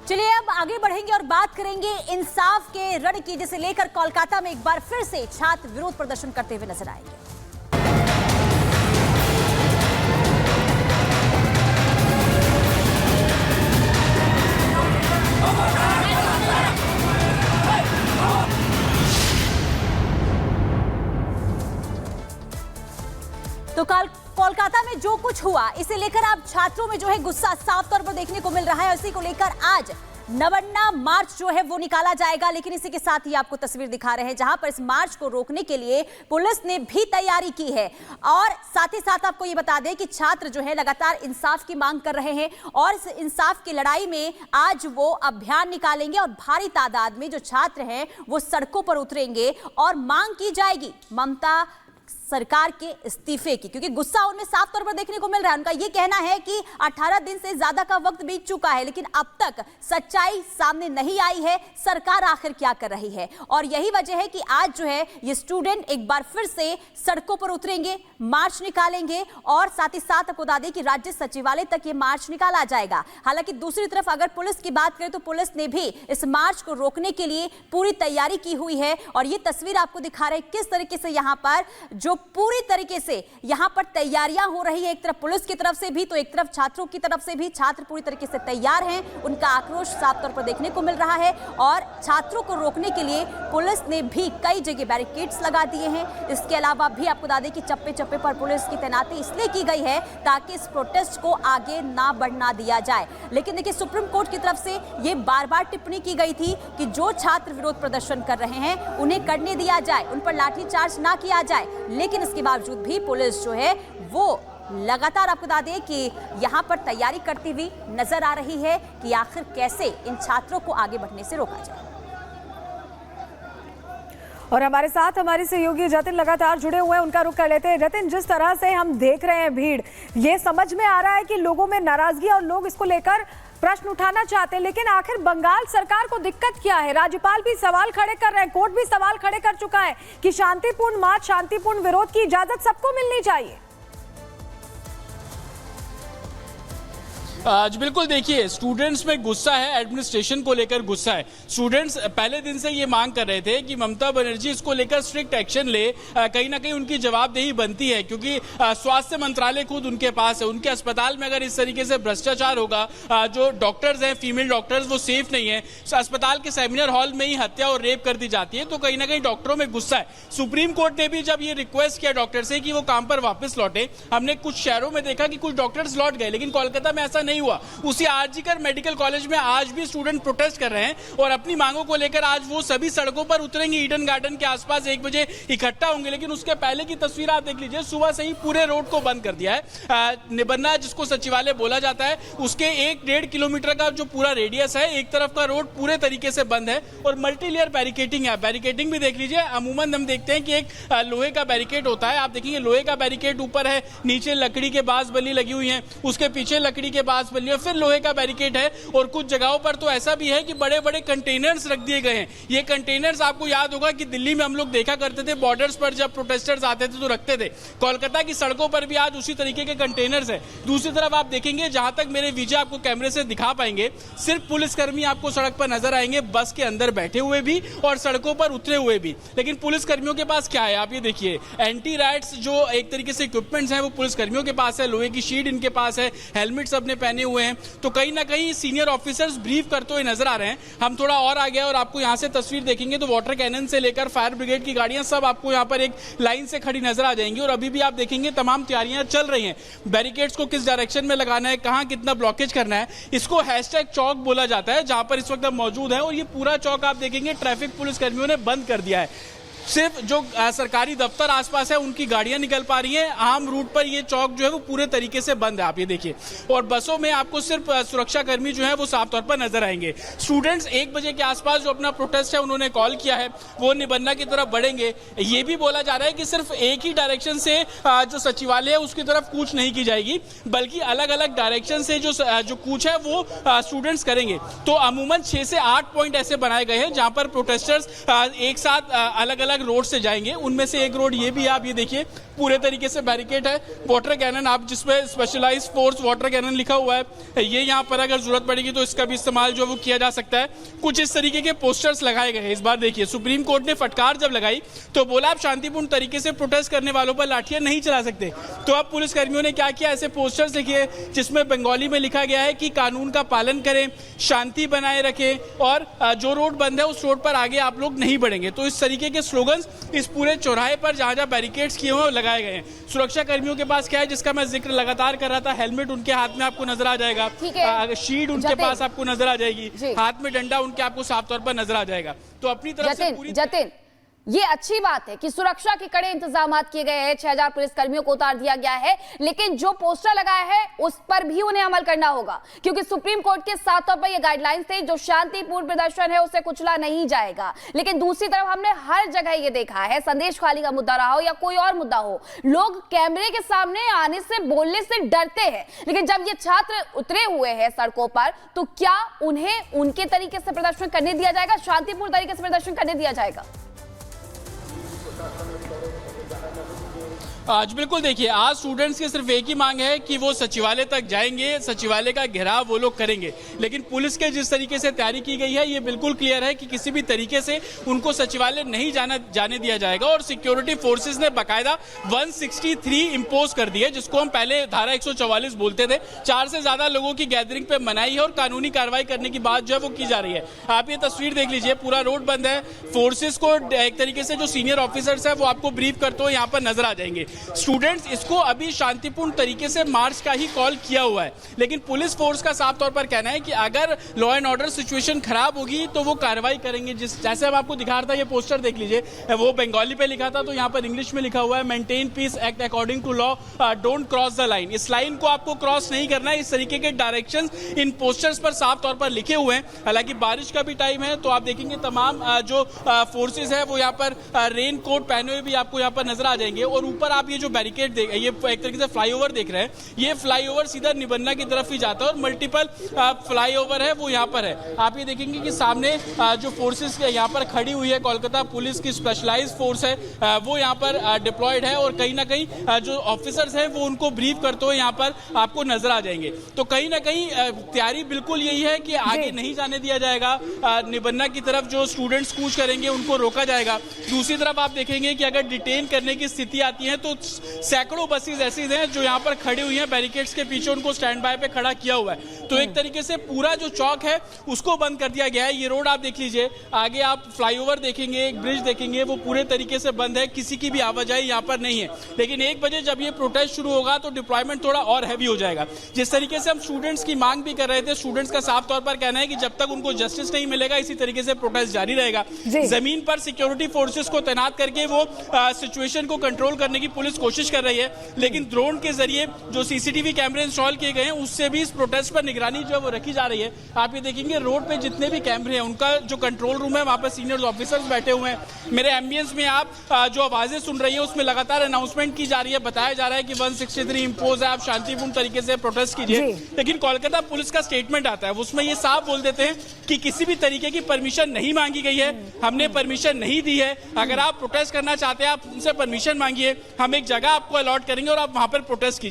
चलिए अब आगे बढ़ेंगे और बात करेंगे इंसाफ के रण की, जिसे लेकर कोलकाता में एक बार फिर से छात्र विरोध प्रदर्शन करते हुए नजर आएंगे। तो कल कोलकाता में जो कुछ हुआ इसे लेकर अब छात्रों में जो है गुस्सा साफ तौर पर देखने को मिल रहा है। इसी को लेकर आज नवन्ना मार्च जो है वो निकाला जाएगा। लेकिन इसी के साथ ही आपको तस्वीर दिखा रहे हैं जहां पर इस मार्च को रोकने के लिए पुलिस ने भी तैयारी की है। और साथ ही साथ आपको ये बता दें कि छात्र जो है लगातार इंसाफ की मांग कर रहे हैं और इस इंसाफ की लड़ाई में आज वो अभियान निकालेंगे और भारी तादाद में जो छात्र हैं वो सड़कों पर उतरेंगे और मांग की जाएगी ममता सरकार के इस्तीफे की, क्योंकि गुस्सा उनमें साफ तौर पर देखने को मिल रहा है। उनका यह कहना है कि 18 दिन से ज्यादा का वक्त बीत चुका है लेकिन अब तक सच्चाई सामने नहीं आई है, सरकार आखिर क्या कर रही है। और यही वजह है कि आज जो है ये स्टूडेंट एक बार फिर से सड़कों पर उतरेंगे, मार्च निकालेंगे और साथ ही साथ आपको बता दें कि राज्य सचिवालय तक ये मार्च निकाला जाएगा। हालांकि दूसरी तरफ अगर पुलिस की बात करें तो पुलिस ने भी इस मार्च को रोकने के लिए पूरी तैयारी की हुई है। और ये तस्वीर आपको दिखा रहे हैं किस तरीके से यहाँ पर जो पूरी तरीके से यहां पर तैयारियां हो रही है, एक तरफ पुलिस की तरफ से भी तो एक तरफ छात्रों की तरफ से भी। छात्र पूरी तरीके से तैयार हैं, उनका आक्रोश साफ तौर पर देखने को मिल रहा है। और छात्रों को रोकने के लिए पुलिस ने भी कई जगह बैरिकेड्स लगा दिए हैं। इसके अलावा भी आपको बता दें कि चप्पे चप्पे पर पुलिस की तैनाती इसलिए की गई है ताकि इस प्रोटेस्ट को आगे ना बढ़ना दिया जाए। लेकिन देखिए सुप्रीम कोर्ट की तरफ से यह बार बार टिप्पणी की गई थी कि जो छात्र विरोध प्रदर्शन कर रहे हैं उन्हें करने दिया जाए, उन पर लाठीचार्ज ना किया जाए। लेकिन इसके बावजूद भी पुलिस जो है वो लगातार आपको बता दें कि यहां पर तैयारी करती हुई नजर आ रही है कि आखिर कैसे इन छात्रों को आगे बढ़ने से रोका जाए। और हमारे साथ हमारे सहयोगी जतिन लगातार जुड़े हुए हैं, उनका रुख कर लेते हैं। जतिन, जिस तरह से हम देख रहे हैं भीड़, ये समझ में आ रहा है कि लोगों में नाराजगी और लोग इसको लेकर प्रश्न उठाना चाहते हैं, लेकिन आखिर बंगाल सरकार को दिक्कत क्या है? राज्यपाल भी सवाल खड़े कर रहे हैं, कोर्ट भी सवाल खड़े कर चुका है कि शांतिपूर्ण मार्च, शांतिपूर्ण विरोध की इजाजत सबको मिलनी चाहिए। आज बिल्कुल देखिए स्टूडेंट्स में गुस्सा है, एडमिनिस्ट्रेशन को लेकर गुस्सा है। स्टूडेंट्स पहले दिन से ये मांग कर रहे थे कि ममता बनर्जी इसको लेकर स्ट्रिक्ट एक्शन ले, कहीं ना कहीं उनकी जवाबदेही बनती है क्योंकि स्वास्थ्य मंत्रालय खुद उनके पास है। उनके अस्पताल में अगर इस तरीके से भ्रष्टाचार होगा, जो डॉक्टर्स हैं फीमेल डॉक्टर्स वो सेफ नहीं है, अस्पताल के सेमिनार हॉल में ही हत्या और रेप कर दी जाती है, तो कहीं ना कहीं डॉक्टरों में गुस्सा है। सुप्रीम कोर्ट ने भी जब ये रिक्वेस्ट किया डॉक्टर से कि वो काम पर वापस लौटे, हमने कुछ शहरों में देखा कि कुछ डॉक्टर्स लौट गए लेकिन कोलकाता में ऐसा नहीं हुआ। उसी आरजीकर मेडिकल कॉलेज में आज भी स्टूडेंट प्रोटेस्ट कर रहे हैं और अपनी मांगों को लेकर आज वो सभी सड़कों पर उतरेंगे। ईडन गार्डन के आसपास 1 बजे इकट्ठा होंगे। लेकिन उसके पहले की तस्वीर आप देख लीजिए, सुबह से ही पूरे रोड को बंद कर दिया है। निबन्ना जिसको सचिवालय बोला जाता है उसके 1-1.5 किलोमीटर का जो पूरा रेडियस है, एक तरफ का रोड पूरे तरीके से बंद है और मल्टीलेयर बैरिकेडिंग है। बैरिकेडिंग भी देख लीजिए, अमूमन हम देखते हैं कि एक लोहे का बैरिकेड होता है, आप देखेंगे लोहे का बैरिकेड ऊपर है, नीचे लकड़ी के बांस बल्ली लगी हुई है, उसके पीछे लकड़ी के बांस बल्ली, फिर लोहे का बैरिकेड है। और कुछ जगहों पर तो ऐसा भी है कि बड़े बड़े कंटेनर्स रख दिए गए हैं। ये कंटेनर्स आपको याद होगा कि दिल्ली में हम लोग देखा करते थे, बॉर्डर्स पर जब प्रोटेस्टर्स आते थे तो रखते थे। कोलकाता की सड़कों पर भी आज उसी तरीके के कंटेनर्स है। दूसरी तरफ आप देखेंगे, जहां तक मेरे विजय आपको कैमरे से दिखा पाएंगे, सिर्फ पुलिसकर्मी आपको सड़क पर नजर आएंगे, बस के अंदर बैठे हुए भी और सड़कों पर उतरे हुए भी। लेकिन पुलिसकर्मियों के पास क्या है आप ये देखिए, एंटी राइट्स जो एक तरीके से इक्विपमेंट्स हैं वो पुलिसकर्मियों के पास है, लोहे की शीट इनके पास है, हेलमेट सबने पहने हुए हैं। तो कहीं ना कहीं सीनियर ऑफिसर्स ब्रीफ करते हुए नजर आ रहे हैं। हम थोड़ा और आगे और आपको यहां से तस्वीर देखेंगे तो वाटर कैनन से लेकर फायर ब्रिगेड की गाड़ियां सब आपको यहां पर एक लाइन से खड़ी नजर आ जाएंगी। और अभी भी आप देखेंगे तमाम तैयारियां चल रही हैं। बैरिकेड्स को किस डायरेक्शन में लगाना है, कहां कितना ब्लॉकेज करना है, इसको हैशटैग चौक बोला जाता है, जहां पर इस वक्त मौजूद है। और ये पूरा चौक आप देखेंगे ट्रैफिक पुलिस कर्मियों ने बंद कर दिया है। सिर्फ जो सरकारी दफ्तर आसपास है उनकी गाड़ियां निकल पा रही हैं। आम रूट पर ये चौक जो है वो पूरे तरीके से बंद है, आप ये देखिए। और बसों में आपको सिर्फ सुरक्षा कर्मी जो है वो साफ तौर पर नजर आएंगे। स्टूडेंट्स 1 बजे के आसपास जो अपना प्रोटेस्ट है उन्होंने कॉल किया है, वो निबन्ना की तरफ बढ़ेंगे। ये भी बोला जा रहा है कि सिर्फ एक ही डायरेक्शन से जो सचिवालय है उसकी तरफ कूच नहीं की जाएगी, बल्कि अलग अलग डायरेक्शन से जो कूच है वो स्टूडेंट्स करेंगे। तो अमूमन 6 से 8 पॉइंट ऐसे बनाए गए हैं जहां पर प्रोटेस्टर्स एक साथ अलग अलग अलग रोड से जाएंगे। उनमें से एक रोड ये भी, आप ये देखिए पूरे तरीके से बैरिकेड है। वाटर कैनन, आप जिसपे स्पेशलाइज्ड फोर्स वाटर कैनन लिखा हुआ है, ये यहाँ पर अगर जरूरत पड़ेगी तो इसका भी इस्तेमाल जो वो किया जा सकता है। कुछ इस तरीके के पोस्टर्स लगाए गए हैं। इस बार देखिए सुप्रीम कोर्ट ने फटकार जब लगाई तो बोला आप शांतिपूर्ण तरीके से प्रोटेस्ट करने वालों पर लाठियां नहीं चला सकते। तो अब पुलिसकर्मियों ने क्या किया, ऐसे पोस्टर्स लिखे जिसमें बंगाली में लिखा गया है कि कानून का पालन करें, शांति बनाए रखें और जो रोड बंद है उस रोड पर आगे आप लोग नहीं बढ़ेंगे। तो इस तरीके के स्लोगन्स इस पूरे चौराहे पर जहां जहां बैरिकेड्स किए हुए लगाए गए हैं। सुरक्षा कर्मियों के पास क्या है, जिसका मैं जिक्र लगातार कर रहा था, हेलमेट उनके हाथ में आपको नजर आ जाएगा, शील्ड उनके पास आपको नजर आ जाएगी, हाथ में डंडा उनके आपको साफ तौर पर नजर आ जाएगा। तो अपनी तरफ से पूरी जतिन, ये अच्छी बात है कि सुरक्षा के कड़े इंतजाम किए गए हैं, 6000 पुलिसकर्मियों को उतार दिया गया है, लेकिन जो पोस्टर लगाया है उस पर भी उन्हें अमल करना होगा, क्योंकि सुप्रीम कोर्ट के साथ तौर पर ये गाइडलाइंस थे, जो शांतिपूर्ण प्रदर्शन है उसे कुचला नहीं जाएगा। लेकिन दूसरी तरफ हमने हर जगह ये देखा है, संदेश खाली का मुद्दा रहा हो या कोई और मुद्दा हो, लोग कैमरे के सामने आने से, बोलने से डरते हैं। लेकिन जब ये छात्र उतरे हुए हैं सड़कों पर, तो क्या उन्हें उनके तरीके से प्रदर्शन करने दिया जाएगा, शांतिपूर्ण तरीके से प्रदर्शन करने दिया जाएगा? आज बिल्कुल देखिए, आज स्टूडेंट्स की सिर्फ एक ही मांग है कि वो सचिवालय तक जाएंगे, सचिवालय का घेराव वो लोग करेंगे। लेकिन पुलिस के जिस तरीके से तैयारी की गई है, ये बिल्कुल क्लियर है कि किसी भी तरीके से उनको सचिवालय नहीं जाने दिया जाएगा। और सिक्योरिटी फोर्सेस ने बाकायदा 163 इंपोज कर दी है, जिसको हम पहले धारा 144 बोलते थे। 4 से ज्यादा लोगों की गैदरिंग पे मनाही है और कानूनी कार्रवाई करने की बात जो है वो की जा रही है। आप ये तस्वीर देख लीजिए, पूरा रोड बंद है। फोर्सेस को एक तरीके से जो सीनियर ऑफिसर्स है वो आपको ब्रीफ करते हुए यहाँ पर नजर आ जाएंगे। स्टूडेंट्स इसको अभी शांतिपूर्ण तरीके से मार्च का ही कॉल किया हुआ है, लेकिन पुलिस फोर्स का साफ तौर पर कहना है कि अगर लॉ एंड ऑर्डर सिचुएशन खराब होगी तो वो कार्रवाई करेंगे। जैसे हम आपको दिखा रहा था, ये पोस्टर देख लीजिए, वो बंगाली पे लिखा था, तो यहाँ पर इंग्लिश में लिखा हुआ है, maintain peace, act according to law, don't cross the line. इस लाइन को आपको क्रॉस नहीं करना है। इस तरीके के डायरेक्शंस इन पोस्टर्स पर साफ तौर पर लिखे हुए हैं। हालांकि बारिश का भी टाइम है, तो आप देखेंगे तमाम जो फोर्सेज है वो यहाँ पर रेन कोट पहने हुए भी आपको यहाँ पर नजर आ जाएंगे। और ऊपर आप ये जो बैरिकेड देख, ये एक तरीके से फ्लाईओवर देख रहे हैं, ये फ्लाईओवर सीधा निबन्ना की तरफ ही जाता है और मल्टीपल फ्लाईओवर है वो यहाँ पर है। आप ये देखेंगे कि सामने जो फोर्सेस यहाँ पर खड़ी हुई है, कोलकाता पुलिस की स्पेशलाइज्ड फोर्स है, वो यहाँ पर डिप्लॉयड है और कहीं ना कहीं जो ऑफिसर्स हैं वो उनको ब्रीफ करते हुए यहाँ पर आपको नजर आ जाएंगे। तो कहीं ना कहीं तैयारी बिल्कुल यही है कि आगे नहीं जाने दिया जाएगा। निबन्ना की तरफ जो स्टूडेंट्स कूच करेंगे उनको रोका जाएगा। दूसरी तरफ आप देखेंगे कि अगर डिटेन करने की स्थिति आती है तो सैकड़ों बसेस ऐसी हैं जो यहाँ पर खड़ी हुई हैं, बैरिकेड्स के पीछे उनको स्टैंड बाय पे खड़ा किया हुआ है। तो एक तरीके से पूरा जो चौक है उसको बंद कर दिया गया है। ये रोड आप देख लीजिए, आगे आप फ्लाईओवर देखेंगे, एक ब्रिज देखेंगे, वो पूरे तरीके से बंद है, किसी की भी आवाजाही यहाँ पर नहीं है। लेकिन 1 बजे जब ये प्रोटेस्ट शुरू होगा तो डिप्लॉयमेंट थोड़ा और हैवी हो जाएगा। जिस तरीके से हम स्टूडेंट्स की मांग भी कर रहे थे, स्टूडेंट्स का साफ तौर पर कहना है कि जब तक उनको जस्टिस नहीं मिलेगा इसी तरीके से प्रोटेस्ट जारी रहेगा। जमीन पर सिक्योरिटी फोर्सेस को तैनात करके वो सिचुएशन को कंट्रोल करने की पुलिस कोशिश कर रही है, लेकिन ड्रोन के जरिए जो सीसीटीवी कैमरे इंस्टॉल किए गए हैं उससे भी इस प्रोटेस्ट पर निगरानी जो है वो रखी जा रही है। आप ये देखेंगे रोड पे जितने भी कैमरे हैं उनका जो कंट्रोल रूम है वहां पर सीनियर ऑफिसर्स बैठे हुए हैं। मेरे एम्बियंस में आप जो आवाजें सुन रही है उसमें लगातार अनाउंसमेंट की जा रही है, बताया जा रहा है कि 163 इंपोज है, आप शांतिपूर्ण तरीके से प्रोटेस्ट कीजिए। लेकिन कोलकाता पुलिस का स्टेटमेंट आता है, उसमें ये साफ बोल देते हैं कि किसी भी तरीके की परमिशन नहीं मांगी गई है, हमने परमिशन नहीं दी है। अगर आप प्रोटेस्ट करना चाहते हैं आप उनसे परमिशन मांगिए, हम एक जगह आपको अलॉट करेंगे और आप वहां पर प्रोटेस्ट कीजिए।